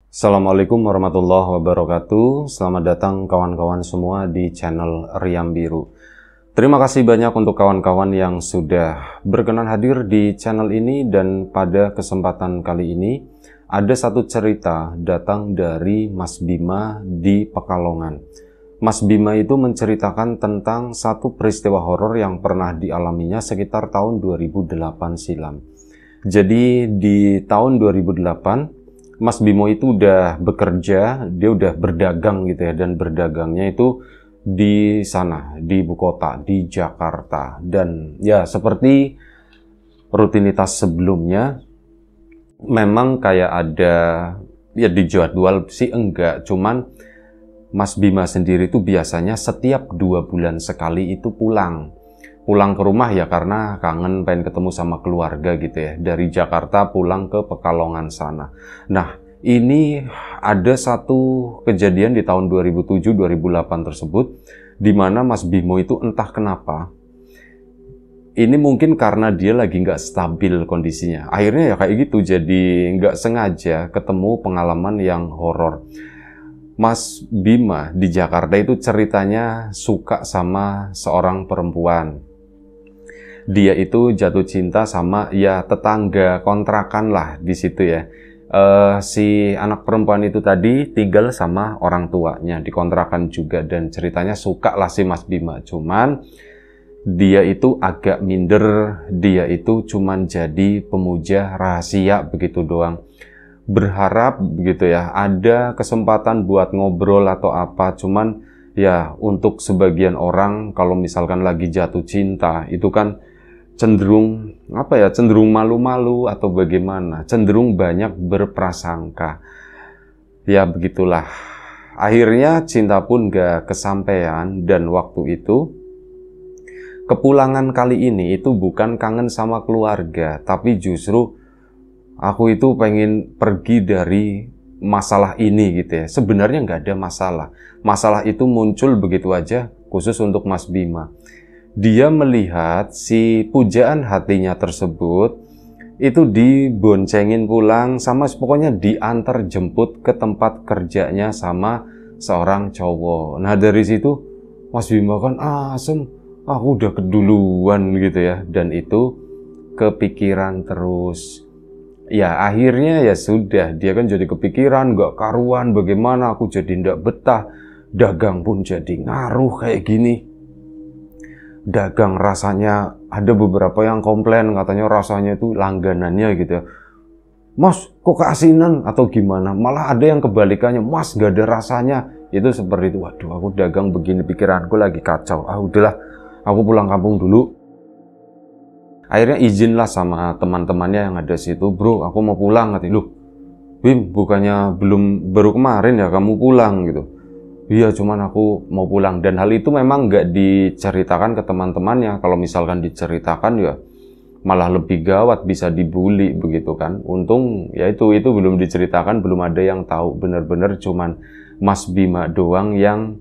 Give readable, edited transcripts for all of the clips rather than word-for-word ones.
Assalamualaikum warahmatullahi wabarakatuh. Selamat datang kawan-kawan semua di channel Riam Biru. Terima kasih banyak untuk kawan-kawan yang sudah berkenan hadir di channel ini, dan pada kesempatan kali ini ada satu cerita datang dari Mas Bima di Pekalongan. Mas Bima itu menceritakan tentang satu peristiwa horor yang pernah dialaminya sekitar tahun 2008 silam. Jadi di tahun 2008 Mas Bimo itu udah bekerja, dia udah berdagang gitu ya, dan berdagangnya itu di sana, di ibu kota, di Jakarta. Dan ya seperti rutinitas sebelumnya, memang kayak ada, ya dijadwal sih enggak, cuman Mas Bima sendiri itu biasanya setiap 2 bulan sekali itu pulang ke rumah ya, karena kangen pengen ketemu sama keluarga gitu ya, dari Jakarta pulang ke Pekalongan sana. Nah, ini ada satu kejadian di tahun 2007-2008 tersebut, di mana Mas Bimo itu entah kenapa, ini mungkin karena dia lagi nggak stabil kondisinya, akhirnya ya kayak gitu, jadi nggak sengaja ketemu pengalaman yang horor. Mas Bima di Jakarta itu ceritanya suka sama seorang perempuan. Dia itu jatuh cinta sama ya tetangga kontrakan lah di situ ya. Si anak perempuan itu tadi tinggal sama orang tuanya di kontrakan juga, dan ceritanya suka lah si Mas Bima. Cuman dia itu agak minder, dia itu cuman jadi pemuja rahasia begitu doang. Berharap begitu ya, ada kesempatan buat ngobrol atau apa, cuman ya untuk sebagian orang kalau misalkan lagi jatuh cinta itu kan cenderung apa ya, cenderung malu-malu atau bagaimana, cenderung banyak berprasangka. Ya begitulah. Akhirnya cinta pun gak kesampaian, dan waktu itu kepulangan kali ini itu bukan kangen sama keluarga, tapi justru aku itu pengen pergi dari masalah ini gitu ya. Sebenarnya nggak ada masalah. Masalah itu muncul begitu aja khusus untuk Mas Bima. Dia melihat si pujaan hatinya tersebut itu diboncengin pulang sama, pokoknya diantar jemput ke tempat kerjanya sama seorang cowok. Nah dari situ Mas Bima kan asem, aku udah keduluan gitu ya, dan itu kepikiran terus. Ya akhirnya ya sudah, dia kan jadi kepikiran, gak karuan, bagaimana aku jadi ndak betah, dagang pun jadi ngaruh kayak gini. Dagang rasanya, ada beberapa yang komplain katanya rasanya itu langganannya gitu ya. Mas kok keasinan atau gimana, malah ada yang kebalikannya, Mas gak ada rasanya. Itu seperti itu. Waduh, aku dagang begini, pikiranku lagi kacau. Udahlah, aku pulang kampung dulu. Akhirnya izinlah sama teman-temannya yang ada situ, bro aku mau pulang. Katanya, loh Bim, bukannya baru kemarin ya kamu pulang gitu. Iya, cuman aku mau pulang. Dan hal itu memang nggak diceritakan ke teman-temannya. Kalau misalkan diceritakan ya malah lebih gawat, bisa dibully begitu kan. Untung ya itu belum diceritakan, belum ada yang tahu. Bener-bener cuman Mas Bima doang yang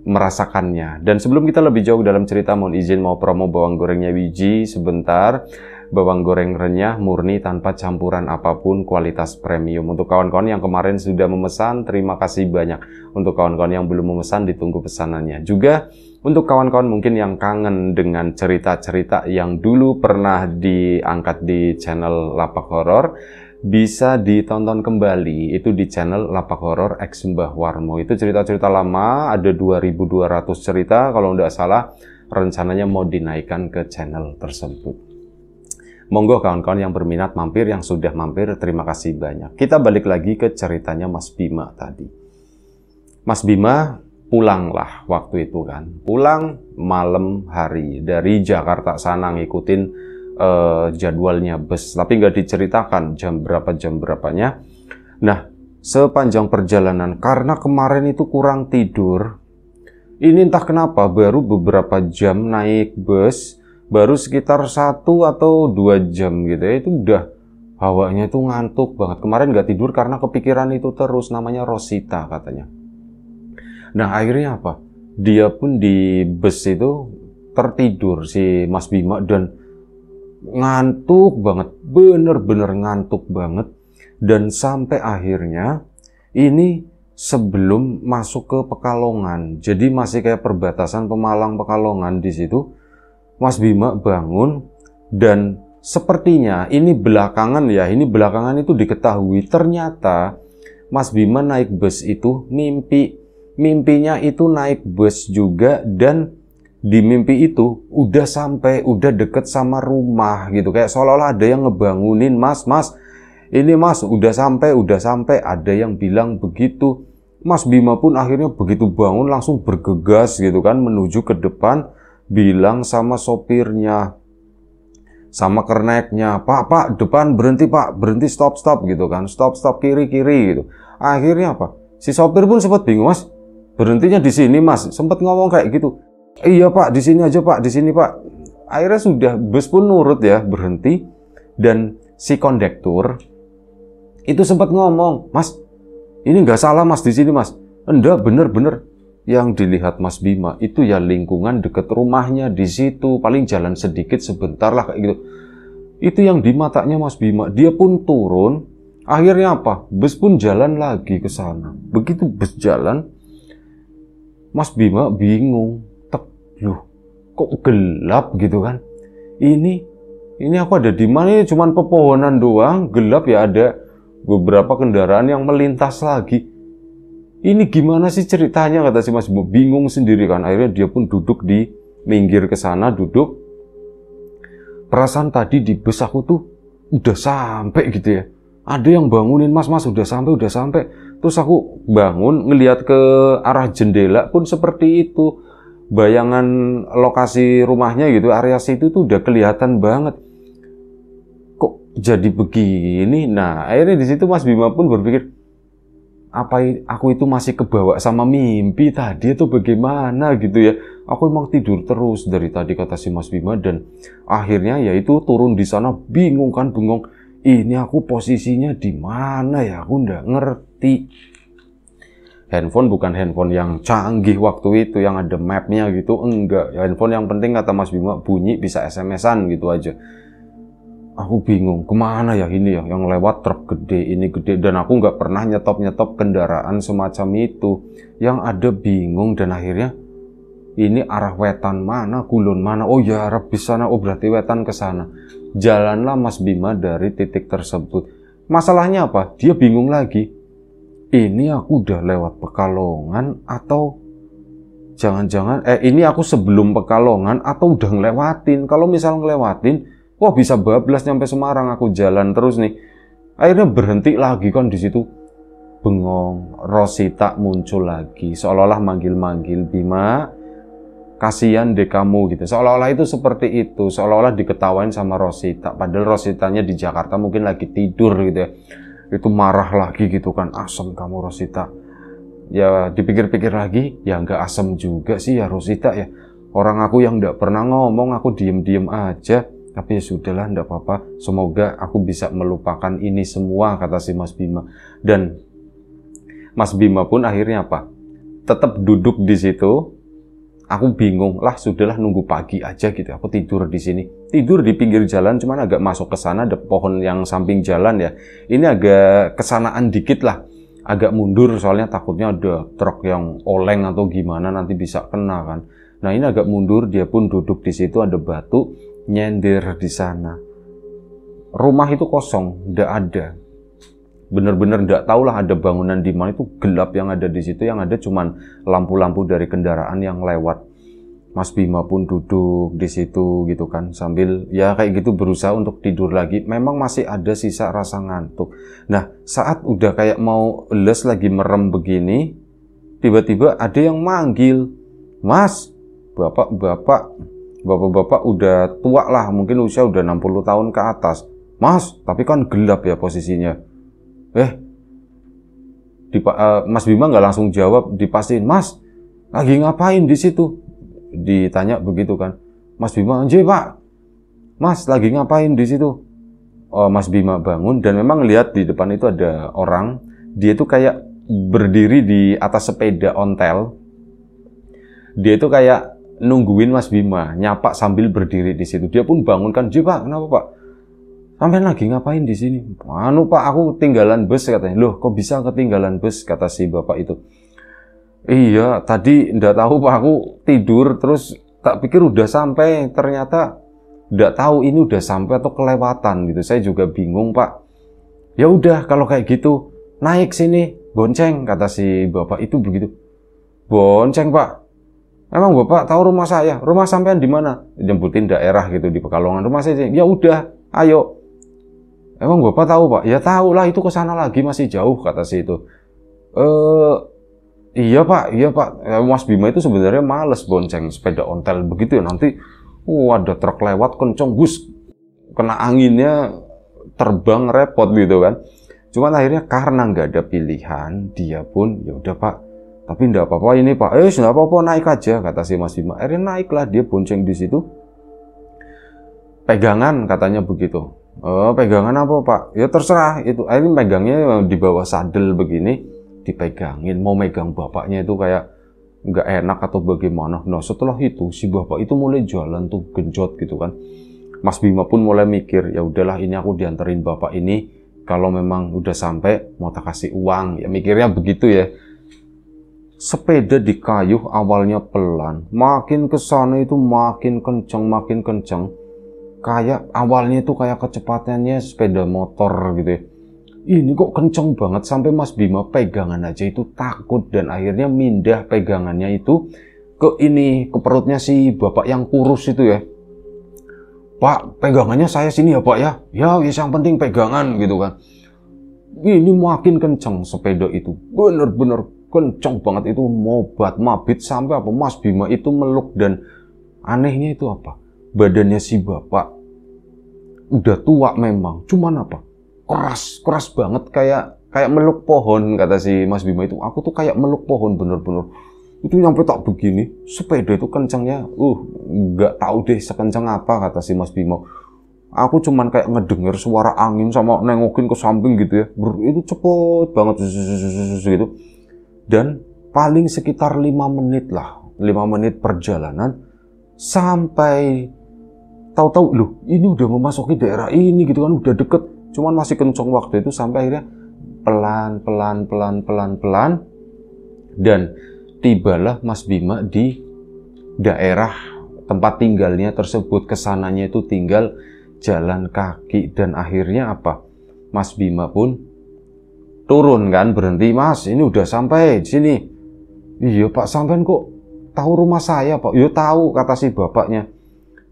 merasakannya. Dan sebelum kita lebih jauh dalam cerita, mohon izin mau promo bawang gorengnya Wiji sebentar. Bawang goreng renyah, murni, tanpa campuran apapun, kualitas premium. Untuk kawan-kawan yang kemarin sudah memesan, terima kasih banyak. Untuk kawan-kawan yang belum memesan, ditunggu pesanannya. Juga untuk kawan-kawan mungkin yang kangen dengan cerita-cerita yang dulu pernah diangkat di channel Lapak Horor, bisa ditonton kembali itu di channel Lapak Horor X Mbah Warmo. Itu cerita-cerita lama, ada 2200 cerita kalau tidak salah, rencananya mau dinaikkan ke channel tersebut. Monggo kawan-kawan yang berminat mampir, yang sudah mampir terima kasih banyak. Kita balik lagi ke ceritanya Mas Bima tadi. Mas Bima pulanglah waktu itu kan, pulang malam hari dari Jakarta sana, ngikutin jadwalnya bus, tapi nggak diceritakan jam berapanya. Nah sepanjang perjalanan, karena kemarin itu kurang tidur, ini entah kenapa baru beberapa jam naik bus, baru sekitar 1 atau 2 jam gitu ya, itu udah hawanya itu ngantuk banget. Kemarin nggak tidur karena kepikiran itu terus, namanya Rosita katanya. Nah akhirnya apa, dia pun di bus itu tertidur si Mas Bima, dan ngantuk banget, bener-bener ngantuk banget. Dan sampai akhirnya Ini sebelum masuk ke Pekalongan. Jadi masih kayak perbatasan Pemalang Pekalongan di situ. Mas Bima bangun dan sepertinya ini belakangan ya, ini belakangan itu diketahui ternyata Mas Bima naik bus itu mimpinya itu naik bus juga, dan di mimpi itu udah sampai, udah deket sama rumah gitu, kayak seolah-olah ada yang ngebangunin, mas, ini mas, udah sampai, ada yang bilang begitu. Mas Bima pun akhirnya begitu bangun langsung bergegas gitu kan, menuju ke depan, bilang sama sopirnya, sama kerneknya, pak, depan berhenti pak, berhenti, stop gitu kan, stop, kiri gitu. Akhirnya apa? Si sopir pun sempat bingung, mas, berhentinya di sini mas, sempat ngomong kayak gitu. Iya pak, di sini aja pak, di sini pak. Akhirnya sudah, bus pun nurut ya, berhenti, dan si kondektur itu sempat ngomong, mas, ini nggak salah mas di sini mas. Enggak, bener. Yang dilihat Mas Bima itu ya lingkungan deket rumahnya di situ, paling jalan sedikit sebentar lah kayak gitu. Itu yang di matanya Mas Bima. Dia pun turun. Akhirnya apa? Bus pun jalan lagi ke sana. Begitu bus jalan, Mas Bima bingung. Loh, kok gelap gitu kan? Ini aku ada di mana? Ini cuman pepohonan doang, gelap ya, ada beberapa kendaraan yang melintas lagi. Ini gimana sih ceritanya, kata si Mas Bima, bingung sendiri kan. Akhirnya dia pun duduk di minggir ke sana, duduk. Perasaan tadi di bus aku tuh udah sampai gitu ya. Ada yang bangunin, mas udah sampai. Terus aku bangun ngelihat ke arah jendela pun seperti itu. Bayangan lokasi rumahnya gitu, area situ tuh udah kelihatan banget. Kok jadi begini? Nah, akhirnya di situ Mas Bima pun berpikir, apa aku itu masih kebawa sama mimpi tadi atau bagaimana gitu ya. Aku emang tidur terus dari tadi, kata si Mas Bima, dan akhirnya ya itu turun di sana bingung. Ini aku posisinya di mana ya? Aku nggak ngerti. Handphone bukan handphone yang canggih waktu itu, yang ada mapnya gitu, enggak. Handphone yang penting, kata Mas Bima, bunyi bisa SMS-an gitu aja. Aku bingung, kemana ya ini ya, yang lewat truk gede, ini gede, dan aku nggak pernah nyetop kendaraan semacam itu. Yang ada bingung, dan akhirnya ini arah wetan mana, kulon mana, oh ya arah di sana, oh berarti wetan ke sana. Jalanlah Mas Bima dari titik tersebut. Masalahnya apa? Dia bingung lagi. Ini aku udah lewat Pekalongan atau jangan-jangan ini aku sebelum Pekalongan atau udah ngelewatin. Kalau misal ngelewatin, wah bisa bablas nyampe Semarang, aku jalan terus nih. Akhirnya berhenti lagi kan di situ. Bengong, Rosita muncul lagi, seolah-olah manggil-manggil, Bima, kasihan deh kamu gitu. Seolah-olah itu seperti itu, seolah-olah diketawain sama Rosita. Padahal Rositanya di Jakarta mungkin lagi tidur gitu ya. Itu marah lagi gitu kan, asem kamu Rosita. Ya dipikir-pikir lagi, ya nggak asem juga sih ya Rosita ya. Orang aku yang nggak pernah ngomong, aku diem-diem aja. Tapi ya sudahlah, nggak apa-apa. Semoga aku bisa melupakan ini semua, kata si Mas Bima. Dan Mas Bima pun akhirnya apa? Tetap duduk di situ. Aku bingung, lah sudahlah nunggu pagi aja gitu. Aku tidur di sini. Tidur di pinggir jalan, cuman agak masuk ke sana, ada pohon yang samping jalan ya. Ini agak kesanaan dikit lah. Agak mundur soalnya takutnya ada truk yang oleng atau gimana, nanti bisa kena kan. Nah ini agak mundur, dia pun duduk di situ, ada batu, nyender di sana. Rumah itu kosong, nggak ada. Bener-bener nggak tahu lah ada bangunan di mana, itu gelap yang ada di situ, yang ada cuman lampu-lampu dari kendaraan yang lewat. Mas Bima pun duduk di situ gitu kan, sambil ya kayak gitu berusaha untuk tidur lagi. Memang masih ada sisa rasa ngantuk. Nah saat udah kayak mau les lagi merem begini, tiba-tiba ada yang manggil, Mas, bapak udah tua lah, mungkin usia udah 60 tahun ke atas. Mas, tapi kan gelap ya posisinya. Mas Bima nggak langsung jawab, dipastiin, Mas, lagi ngapain di situ? Ditanya begitu kan. Mas Bima, "Nje, Pak. Mas, lagi ngapain di situ?" Oh, Mas Bima bangun dan memang lihat di depan itu ada orang. Dia itu kayak berdiri di atas sepeda ontel. Dia itu kayak nungguin Mas Bima, nyapa sambil berdiri di situ. Dia pun bangun kan, "Nje, Pak, kenapa, Pak?" sampean lagi ngapain di sini? Anu Pak, aku ketinggalan bus katanya. Loh, kok bisa ketinggalan bus? Kata si bapak itu. Iya, tadi ndak tahu Pak, aku tidur terus tak pikir udah sampai, ternyata ndak tahu ini udah sampai atau kelewatan gitu. Saya juga bingung Pak. Ya udah kalau kayak gitu, naik sini, bonceng, kata si bapak itu begitu. Bonceng Pak. Emang Bapak tahu rumah saya? Rumah sampean di mana? Nyebutin daerah gitu di Pekalongan. Rumah saya. Ya udah, ayo. Emang Bapak tahu Pak? Ya tahu lah, itu ke sana lagi masih jauh, kata si itu. Iya Pak. Mas Bima itu sebenarnya males bonceng sepeda ontel begitu ya. Nanti ada truk lewat kenceng, bus kena anginnya terbang repot gitu kan. Cuman akhirnya karena nggak ada pilihan, dia pun ya udah Pak. Tapi enggak apa-apa ini Pak. Enggak apa-apa, naik aja, kata si Mas Bima. Akhirnya naiklah dia bonceng di situ. Pegangan katanya begitu. Pegangan apa Pak? Ya terserah itu. Akhirnya pegangnya di bawah sadel begini, dipegangin. Mau megang bapaknya itu kayak nggak enak atau bagaimana. Nah setelah itu si bapak itu mulai jalan tuh genjot gitu kan. Mas Bima pun mulai mikir, ya udahlah ini aku dianterin bapak ini. Kalau memang udah sampai mau tak kasih uang. Ya mikirnya begitu ya. Sepeda dikayuh awalnya pelan, makin kesana itu makin kenceng. Kayak awalnya itu kayak kecepatannya sepeda motor gitu ya. Ini kok kenceng banget sampai Mas Bima pegangan aja itu takut dan akhirnya mindah pegangannya itu ke perutnya si bapak yang kurus itu ya. Pak, pegangannya saya sini ya Pak ya. Ya, yang penting pegangan gitu kan. Ini makin kenceng sepeda itu, bener-bener kenceng banget itu, mobat mabit sampai apa Mas Bima itu meluk. Dan anehnya itu apa, badannya si bapak udah tua memang, cuman apa, keras banget, kayak meluk pohon, kata si Mas Bima itu. Aku tuh kayak meluk pohon bener-bener. Itu nyampe tak begini, sepeda itu kencengnya nggak tahu deh sekenceng apa, kata si Mas Bima. Aku cuman kayak ngedenger suara angin sama nengokin ke samping gitu ya. Itu cepet banget gitu. Dan paling sekitar 5 menit lah. 5 menit perjalanan. Sampai tahu-tahu loh ini udah memasuki daerah ini gitu kan. Udah deket. Cuman masih kenceng waktu itu. Sampai akhirnya pelan. Dan tibalah Mas Bima di daerah tempat tinggalnya tersebut. Kesananya itu tinggal jalan kaki. Dan akhirnya apa, Mas Bima pun turun kan, berhenti. Mas, ini udah sampai di sini. Iya Pak, sampean kok tahu rumah saya Pak? Ya tahu, kata si bapaknya.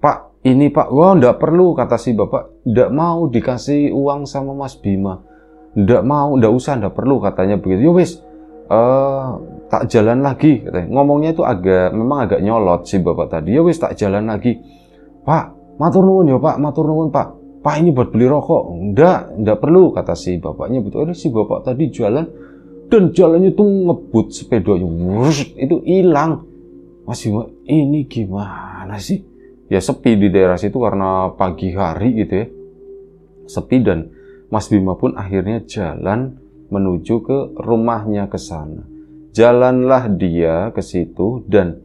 Pak, ini Pak. Wah, enggak perlu, kata si bapak. Enggak mau dikasih uang sama Mas Bima. Enggak mau, enggak usah, enggak perlu, katanya begitu. Yo wis, tak jalan lagi, katanya. Ngomongnya itu memang agak nyolot si bapak tadi. Yo wis, tak jalan lagi. Pak, matur nuwun ya Pak, matur nuwun Pak. Pak, ini buat beli rokok. Enggak perlu, kata si bapaknya. Betul, si bapak tadi jalan dan jalannya tuh ngebut sepedanya. Itu hilang. Mas Bima, ini gimana sih? Ya sepi di daerah situ karena pagi hari gitu ya. Sepi dan Mas Bima pun akhirnya jalan menuju ke rumahnya ke sana. Jalanlah dia ke situ dan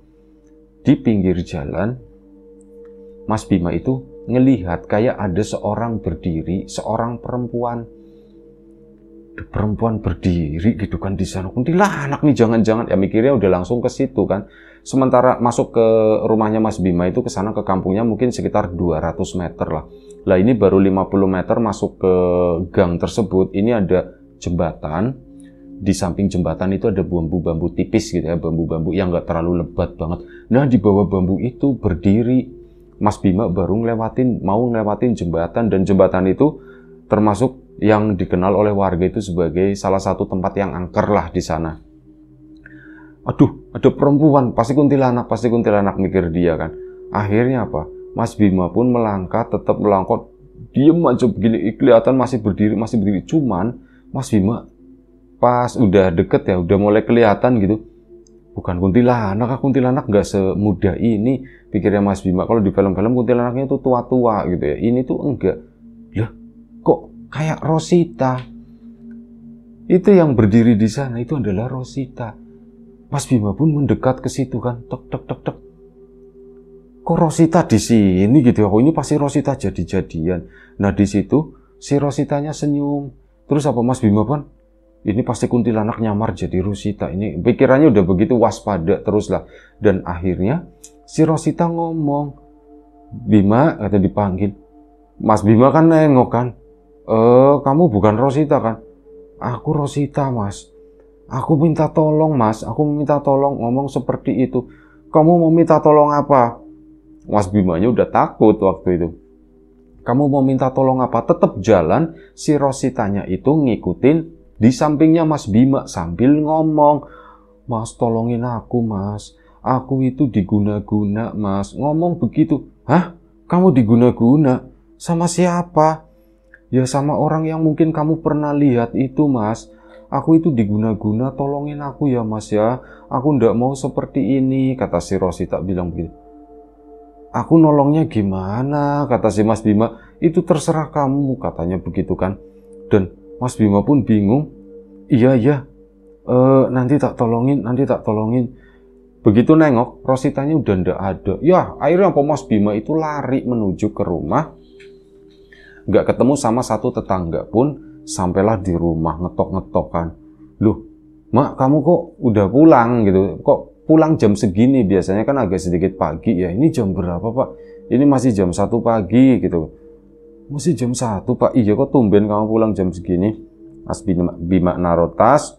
di pinggir jalan Mas Bima itu ngelihat kayak ada seorang berdiri, seorang perempuan. Perempuan berdiri gitu kan di sana. Kuntilanak nih, jangan-jangan. Ya mikirnya udah langsung ke situ kan. Sementara masuk ke rumahnya Mas Bima itu ke sana ke kampungnya mungkin sekitar 200 meter lah. Lah ini baru 50 meter masuk ke gang tersebut. Ini ada jembatan. Di samping jembatan itu ada bambu-bambu tipis gitu ya, bambu-bambu yang nggak terlalu lebat banget. Nah di bawah bambu itu berdiri Mas Bima baru mau ngelewatin jembatan, dan jembatan itu termasuk yang dikenal oleh warga itu sebagai salah satu tempat yang angker lah di sana. Aduh, ada perempuan, pasti kuntilanak mikir dia kan. Akhirnya apa? Mas Bima pun tetap melangkah, diem aja begini, kelihatan masih berdiri. Cuman Mas Bima pas udah deket ya, udah mulai kelihatan gitu. Bukan kuntilanak nggak semudah ini, pikirnya Mas Bima. Kalau di film-film kuntilanaknya itu tua-tua gitu ya. Ini tuh enggak. Lah, kok kayak Rosita? Itu yang berdiri di sana itu adalah Rosita. Mas Bima pun mendekat ke situ kan. Tek. kok Rosita di sini gitu ya? Oh ini pasti Rosita jadi-jadian. Nah di situ si Rositanya senyum. Terus apa Mas Bima pun? Ini pasti kuntilanak nyamar jadi Rosita. Ini pikirannya udah begitu waspada terus lah. Dan akhirnya si Rosita ngomong, Bima, kata dipanggil. Mas Bima kan nengok kan. Kamu bukan Rosita kan? Aku Rosita Mas. Aku minta tolong Mas. Aku minta tolong, ngomong seperti itu. Kamu mau minta tolong apa? Mas Bimanya udah takut waktu itu. Kamu mau minta tolong apa? Tetap jalan. Si Rositanya itu ngikutin di sampingnya Mas Bima sambil ngomong, Mas tolongin aku Mas, aku itu diguna-guna Mas. Ngomong begitu. Hah? Kamu diguna-guna? Sama siapa? Ya sama orang yang mungkin kamu pernah lihat itu Mas. Aku itu diguna-guna, tolongin aku ya Mas ya. Aku ndak mau seperti ini, kata si Rosita bilang begitu. Aku nolongnya gimana? Kata si Mas Bima. Itu terserah kamu, katanya begitu kan. Dan Mas Bima pun bingung. Iya, nanti tak tolongin. Begitu nengok, Rositanya udah ndak ada. Ya, akhirnya Mas Bima itu lari menuju ke rumah. Nggak ketemu sama satu tetangga pun, sampailah di rumah ngetok-ngetokan. Loh, Mak, kamu kok udah pulang gitu? Kok pulang jam segini? Biasanya kan agak sedikit pagi ya. Ini jam berapa, Pak? Ini masih jam 1 pagi gitu. Masih jam 1, Pak. Iya, kok tumben kamu pulang jam segini? Mas Bima naruh tas,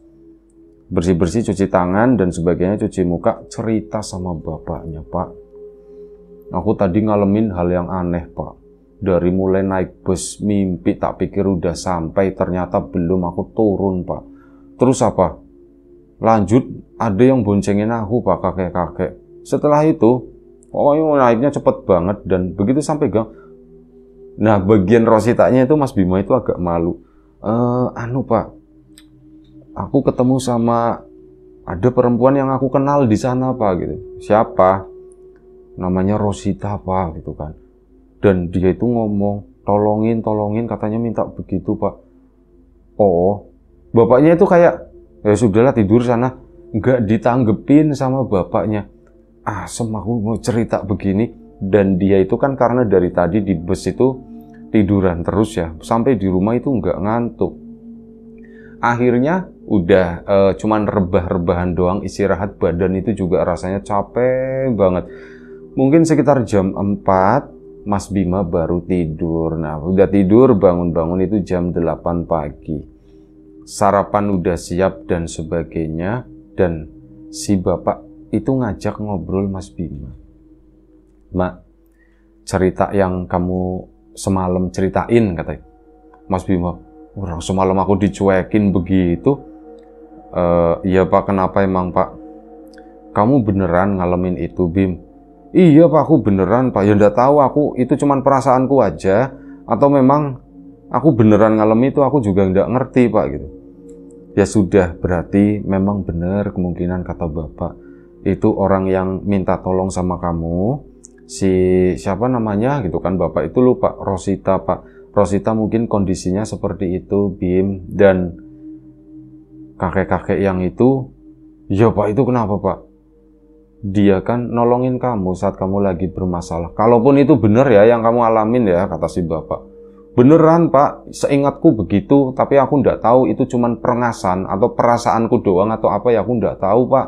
bersih-bersih, cuci tangan, dan sebagainya, cuci muka, cerita sama bapaknya, Pak. Aku tadi ngalamin hal yang aneh, Pak. Dari mulai naik bus, mimpi, tak pikir udah sampai, ternyata belum, aku turun, Pak. Terus apa? Lanjut, ada yang boncengin aku, Pak, kakek-kakek. Setelah itu, naiknya cepet banget, dan begitu sampai gang. Nah, bagian Rositanya itu Mas Bima itu agak malu. Pak, aku ketemu sama ada perempuan yang aku kenal di sana, Pak, gitu. Siapa? Namanya Rosita, Pak, gitu kan. Dan dia itu ngomong, tolongin, katanya minta begitu, Pak. Oh, bapaknya itu kayak, ya sudahlah tidur sana. Nggak ditanggepin sama bapaknya. Aku mau cerita begini. Dan dia itu kan karena dari tadi di bus itu tiduran terus ya, sampai di rumah itu nggak ngantuk. Akhirnya udah cuman rebah-rebahan doang, istirahat, badan itu juga rasanya capek banget. Mungkin sekitar jam 4 Mas Bima baru tidur. Nah, udah tidur, bangun-bangun itu jam 8 pagi. Sarapan udah siap dan sebagainya, dan si bapak itu ngajak ngobrol Mas Bima. Mak, cerita yang kamu semalam ceritain, katanya. Mas Bima, orang semalam aku dicuekin begitu. Iya Pak, kenapa emang Pak? Kamu beneran ngalamin itu, Bim? Iya Pak, aku beneran Pak. Ya ndak tahu, aku itu cuman perasaanku aja, atau memang aku beneran ngalamin itu, aku juga ndak ngerti Pak, gitu. Ya sudah, berarti memang benar kemungkinan kata Bapak. Itu orang yang minta tolong sama kamu, si siapa namanya gitu kan, Bapak itu lupa, Rosita, Pak. Rosita mungkin kondisinya seperti itu, Bim. Dan kakek-kakek yang itu, ya Pak, itu kenapa Pak? Dia kan nolongin kamu saat kamu lagi bermasalah. Kalaupun itu benar ya yang kamu alamin ya, kata si Bapak. Beneran Pak, seingatku begitu, tapi aku ndak tahu itu cuman perengasan atau perasaanku doang atau apa ya, aku ndak tahu Pak.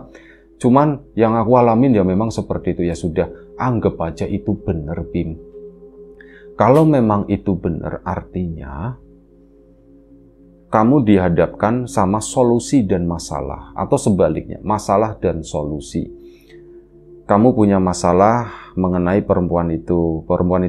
Cuman yang aku alamin ya memang seperti itu. Ya sudah, anggap aja itu bener, Bim. Kalau memang itu bener, artinya kamu dihadapkan sama solusi dan masalah, atau sebaliknya, masalah dan solusi. Kamu punya masalah mengenai perempuan itu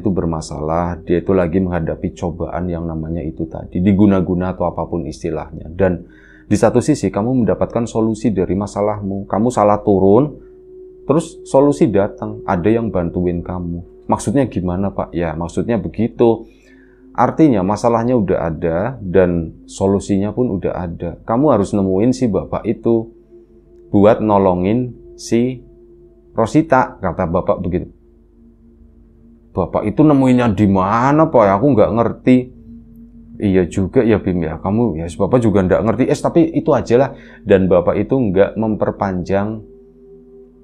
bermasalah, dia itu lagi menghadapi cobaan yang namanya itu tadi, diguna-guna atau apapun istilahnya. Dan di satu sisi kamu mendapatkan solusi dari masalahmu. Kamu salah turun, terus solusi datang, ada yang bantuin kamu. Maksudnya gimana Pak? Ya maksudnya begitu. Artinya masalahnya udah ada dan solusinya pun udah ada. Kamu harus nemuin si bapak itu buat nolongin si Rosita, kata bapak begitu. Bapak itu nemuinnya di mana Pak? Aku nggak ngerti. Iya juga ya Bim ya, kamu ya bapak juga nggak ngerti. Tapi itu aja lah. Dan bapak itu nggak memperpanjang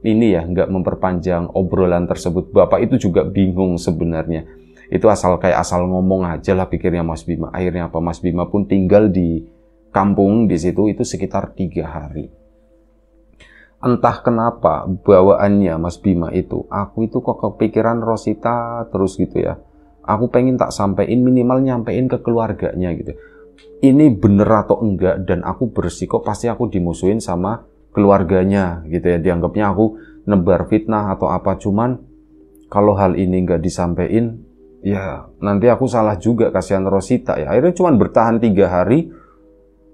ini ya, nggak memperpanjang obrolan tersebut. Bapak itu juga bingung sebenarnya. Itu asal ngomong aja lah pikirnya Mas Bima. Akhirnya apa, Mas Bima pun tinggal di kampung di situ itu sekitar 3 hari. Entah kenapa bawaannya Mas Bima itu, aku itu kok kepikiran Rosita terus gitu ya. Aku pengen tak sampein, minimal nyampein ke keluarganya gitu. Ini bener atau enggak, dan aku bersiko pasti aku dimusuhin sama keluarganya gitu ya. Dianggapnya aku nebar fitnah atau apa. Cuman kalau hal ini nggak disampein, ya nanti aku salah juga, kasihan Rosita ya. Akhirnya cuman bertahan 3 hari,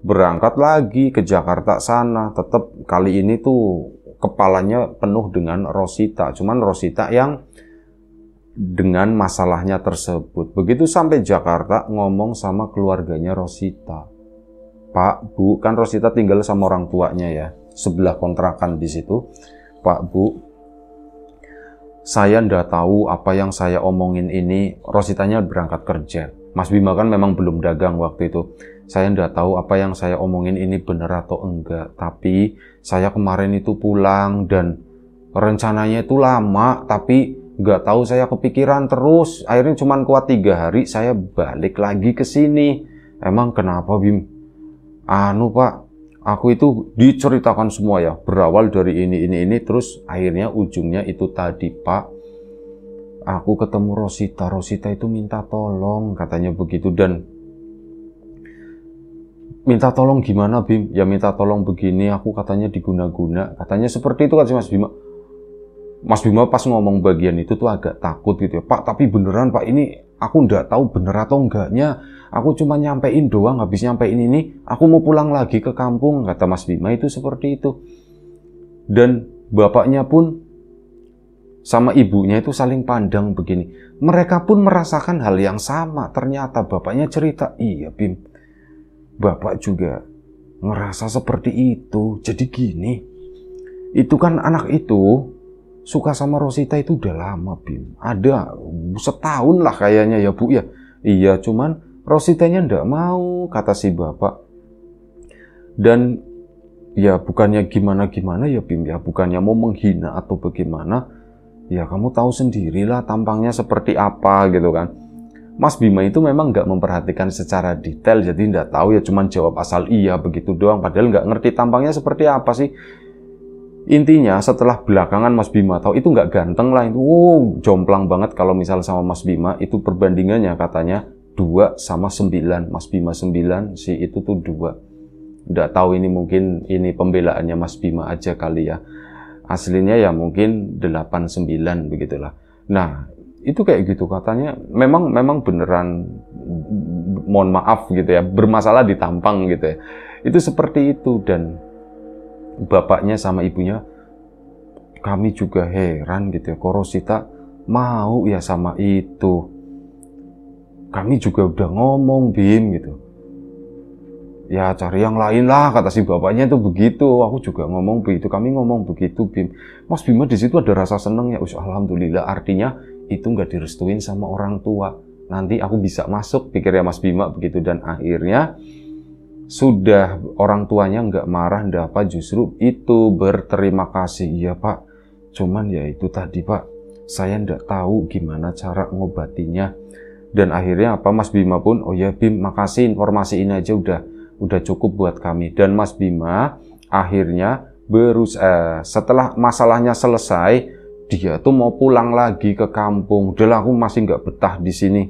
berangkat lagi ke Jakarta sana. Tetap kali ini tuh kepalanya penuh dengan Rosita. Cuman Rosita yang dengan masalahnya tersebut. Begitu sampai Jakarta, ngomong sama keluarganya Rosita. Pak, Bu, kan Rosita tinggal sama orang tuanya ya, sebelah kontrakan di situ. Pak, Bu, saya ndak tahu apa yang saya omongin ini. Rositanya berangkat kerja. Mas Bima kan memang belum dagang waktu itu. Saya ndak tahu apa yang saya omongin ini benar atau enggak. Tapi saya kemarin itu pulang dan rencananya itu lama, tapi nggak tahu saya kepikiran terus. Akhirnya cuma kuat 3 hari, saya balik lagi ke sini. Emang kenapa, Bim? Anu Pak, aku itu diceritakan semua ya, berawal dari ini, terus akhirnya ujungnya itu tadi Pak. Aku ketemu Rosita, Rosita itu minta tolong, katanya begitu. Dan minta tolong gimana Bim? Ya minta tolong begini, aku katanya diguna-guna. Katanya seperti itu kan si Mas Bima. Mas Bima pas ngomong bagian itu tuh agak takut gitu ya. Pak, tapi beneran Pak, ini aku nggak tahu bener atau enggaknya. Aku cuma nyampein doang, habis nyampein ini, aku mau pulang lagi ke kampung, kata Mas Bima itu seperti itu. Dan bapaknya pun sama ibunya itu saling pandang begini. Mereka pun merasakan hal yang sama. Ternyata bapaknya cerita, iya Bim, bapak juga ngerasa seperti itu. Jadi gini, itu kan anak itu suka sama Rosita itu udah lama, Bim. Ada setahun lah kayaknya ya, Bu ya. Iya, cuman Rositanya ndak mau, kata si bapak. Dan ya bukannya gimana-gimana ya, Bim ya. Bukannya mau menghina atau bagaimana. Ya kamu tahu sendirilah tampangnya seperti apa gitu kan. Mas Bima itu memang nggak memperhatikan secara detail, jadi ndak tahu ya, cuman jawab asal iya begitu doang. Padahal nggak ngerti tampangnya seperti apa sih. Intinya setelah belakangan Mas Bima tahu itu nggak ganteng lah, itu jomplang banget kalau misal sama Mas Bima. Itu perbandingannya katanya 2 sama 9. Mas Bima 9, si itu tuh 2. Nggak tahu ini mungkin ini pembelaannya Mas Bima aja kali ya. Aslinya ya mungkin 8, 9 begitulah. Nah itu kayak gitu katanya, memang beneran, mohon maaf gitu ya, bermasalah di tampang gitu ya. Itu seperti itu. Dan bapaknya sama ibunya, kami juga heran gitu ya, kok Rosita mau ya sama itu. Kami juga udah ngomong Bim gitu, ya cari yang lain lah, kata si bapaknya itu begitu. Aku juga ngomong begitu, kami ngomong begitu Bim. Mas Bima di situ ada rasa seneng ya, alhamdulillah, artinya itu nggak direstuin sama orang tua. Nanti aku bisa masuk, pikirnya Mas Bima begitu. Dan akhirnya sudah orang tuanya nggak marah, nggak apa, justru itu berterima kasih. Iya Pak, cuman ya itu tadi Pak, saya nggak tahu gimana cara ngobatinya. Dan akhirnya apa, Mas Bima pun, oh ya Bim, makasih, informasi ini aja udah cukup buat kami. Dan Mas Bima akhirnya setelah masalahnya selesai, dia tuh mau pulang lagi ke kampung. Udah, aku masih nggak betah di sini.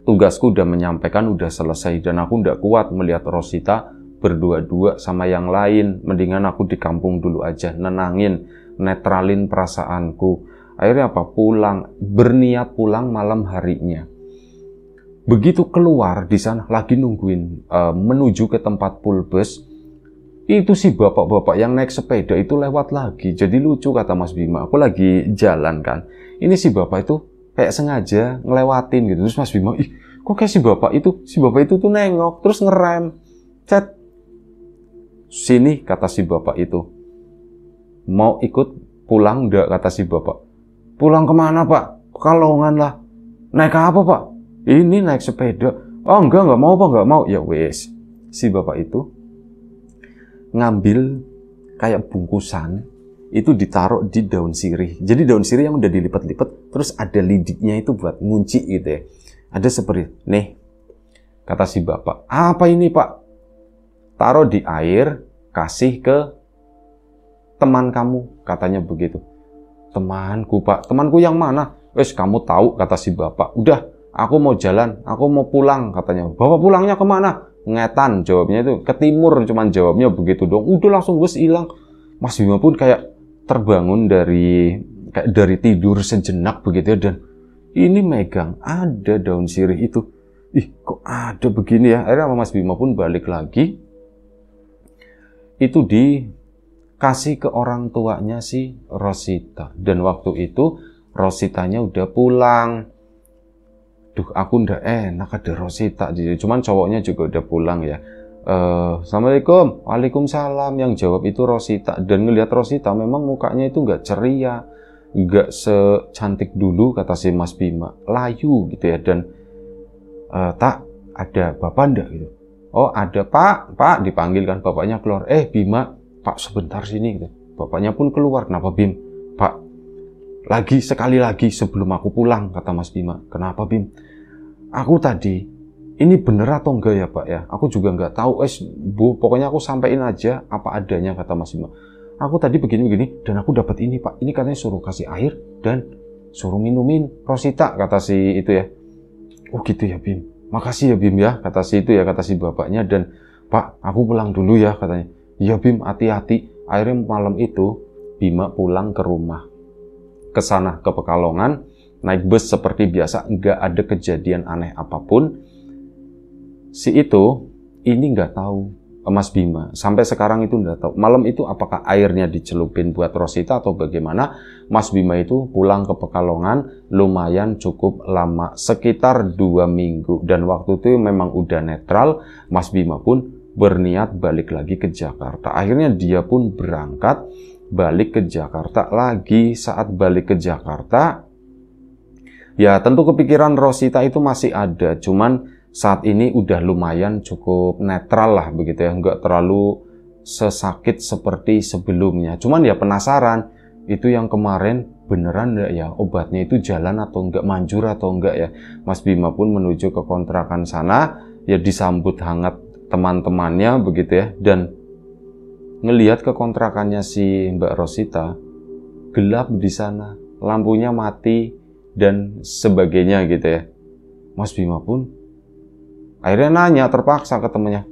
Tugasku udah menyampaikan, udah selesai, dan aku nggak kuat melihat Rosita berdua-dua sama yang lain. Mendingan aku di kampung dulu aja, nenangin, netralin perasaanku. Akhirnya apa? Pulang, berniat pulang malam harinya. Begitu keluar di sana lagi nungguin menuju ke tempat pulbus, itu si bapak-bapak yang naik sepeda itu lewat lagi. Jadi lucu, kata Mas Bima, aku lagi jalan kan, ini si bapak itu kayak sengaja ngelewatin gitu. Terus Mas Bima, ih kok kayak si bapak itu tuh nengok terus ngerem, cet, sini, kata si bapak itu, mau ikut pulang enggak, kata si bapak. Pulang kemana Pak? Pekalongan lah. Naik apa Pak? Ini naik sepeda. Oh enggak mau Pak, enggak mau. Ya wes, si bapak itu ngambil kayak bungkusan itu ditaruh di daun sirih. Jadi daun sirih yang udah dilipat-lipat, terus ada lidiknya itu buat ngunci gitu ya. Ada seperti, nih, kata si bapak, apa ini pak? Taruh di air, kasih ke teman kamu, katanya begitu. Temanku pak, temanku yang mana? Wes kamu tahu, kata si bapak. Udah, aku mau jalan, aku mau pulang, katanya. Bapak pulangnya kemana? Ngetan, jawabnya itu. Ke timur, cuman jawabnya begitu dong. Udah langsung wes hilang. Mas Bima pun kayak terbangun dari tidur sejenak begitu ya. Dan ini megang, ada daun sirih itu. Ih, kok ada begini ya? Akhirnya Mas Bima pun balik lagi. Itu dikasih ke orang tuanya si Rosita. Dan waktu itu Rositanya udah pulang. Duh, aku ndak enak ada Rosita. Cuman cowoknya juga udah pulang ya. Assalamualaikum. Waalaikumsalam. Yang jawab itu Rosita. Dan ngelihat Rosita memang mukanya itu nggak ceria, nggak secantik dulu kata si Mas Bima. Layu gitu ya. Dan tak ada bapak ndak gitu. Oh ada pak dipanggil kan, bapaknya keluar. Bima, pak sebentar sini gitu. Bapaknya pun keluar. Kenapa Bim? Pak, sekali lagi sebelum aku pulang, kata Mas Bima. Kenapa Bim? Aku tadi, ini bener atau enggak ya pak ya? Aku juga nggak tahu. Bu, pokoknya aku sampein aja apa adanya, kata Mas Bima. Aku tadi begini-begini dan aku dapat ini pak. Ini katanya suruh kasih air dan suruh minumin Rosita, kata si itu ya. Oh gitu ya Bim. Makasih ya Bim ya, kata si itu ya, kata si bapaknya. Dan pak, aku pulang dulu ya, katanya. Iya Bim, hati-hati. Akhirnya malam itu Bima pulang ke rumah, ke sana, ke Pekalongan, naik bus seperti biasa, nggak ada kejadian aneh apapun. Si itu ini nggak tahu, Mas Bima sampai sekarang itu nggak tahu malam itu apakah airnya dicelupin buat Rosita atau bagaimana. Mas Bima itu pulang ke Pekalongan lumayan cukup lama, sekitar 2 minggu, dan waktu itu memang udah netral. Mas Bima pun berniat balik lagi ke Jakarta. Akhirnya dia pun berangkat balik ke Jakarta lagi. Saat balik ke Jakarta, ya tentu kepikiran Rosita itu masih ada, cuman saat ini udah lumayan cukup netral lah begitu ya, nggak terlalu sesakit seperti sebelumnya. Cuman ya penasaran, itu yang kemarin beneran nggak ya, obatnya itu jalan atau enggak, manjur atau enggak ya. Mas Bima pun menuju ke kontrakan sana, ya disambut hangat teman-temannya begitu ya, dan ngelihat ke kontrakannya si Mbak Rosita, gelap di sana, lampunya mati dan sebagainya gitu ya. Mas Bima pun akhirnya nanya terpaksa ke temennya,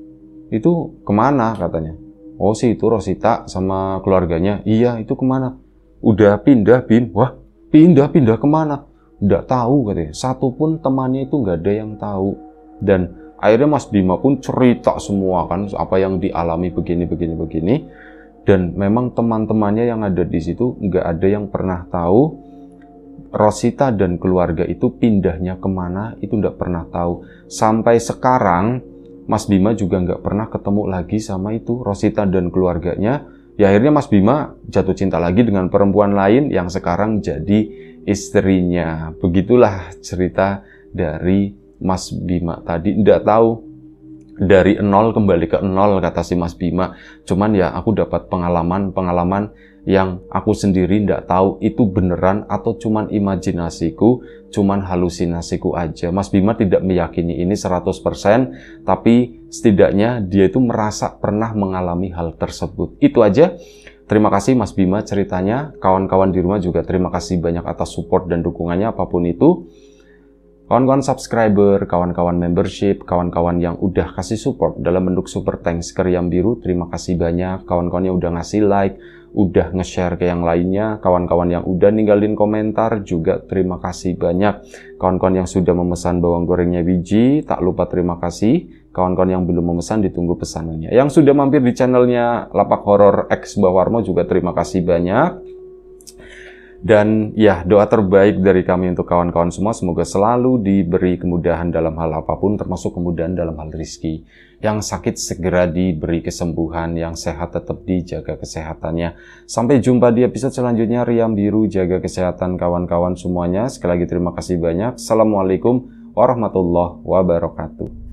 itu kemana katanya. Oh sih itu Rosita sama keluarganya. Iya itu kemana? Udah pindah Bim. Wah pindah kemana? Nggak tahu katanya. Satupun temannya itu nggak ada yang tahu. Dan akhirnya Mas Bima pun cerita semua kan apa yang dialami begini. Dan memang teman-temannya yang ada di situ nggak ada yang pernah tahu Rosita dan keluarga itu pindahnya kemana, itu nggak pernah tahu. Sampai sekarang Mas Bima juga nggak pernah ketemu lagi sama itu Rosita dan keluarganya. Ya akhirnya Mas Bima jatuh cinta lagi dengan perempuan lain yang sekarang jadi istrinya. Begitulah cerita dari Mas Bima tadi. Nggak tahu, dari nol kembali ke nol kata si Mas Bima. Cuman ya aku dapat pengalaman yang aku sendiri nggak tahu itu beneran atau cuman imajinasiku, cuman halusinasiku aja. Mas Bima tidak meyakini ini 100%, tapi setidaknya dia itu merasa pernah mengalami hal tersebut. Itu aja. Terima kasih Mas Bima ceritanya. Kawan-kawan di rumah juga terima kasih banyak atas support dan dukungannya apapun itu. Kawan-kawan subscriber, kawan-kawan membership, kawan-kawan yang udah kasih support dalam bentuk super thanks ke Riam Biru, terima kasih banyak. Kawan-kawan yang udah ngasih like, udah nge-share ke yang lainnya, kawan-kawan yang udah ninggalin komentar juga terima kasih banyak. Kawan-kawan yang sudah memesan bawang gorengnya biji, tak lupa terima kasih. Kawan-kawan yang belum memesan ditunggu pesanannya. Yang sudah mampir di channelnya Lapak Horor X Bawarmo juga terima kasih banyak. Dan ya, doa terbaik dari kami untuk kawan-kawan semua, semoga selalu diberi kemudahan dalam hal apapun, termasuk kemudahan dalam hal rezeki. Yang sakit segera diberi kesembuhan, yang sehat tetap dijaga kesehatannya. Sampai jumpa di episode selanjutnya. Riam Biru, jaga kesehatan kawan-kawan semuanya. Sekali lagi terima kasih banyak. Assalamualaikum warahmatullahi wabarakatuh.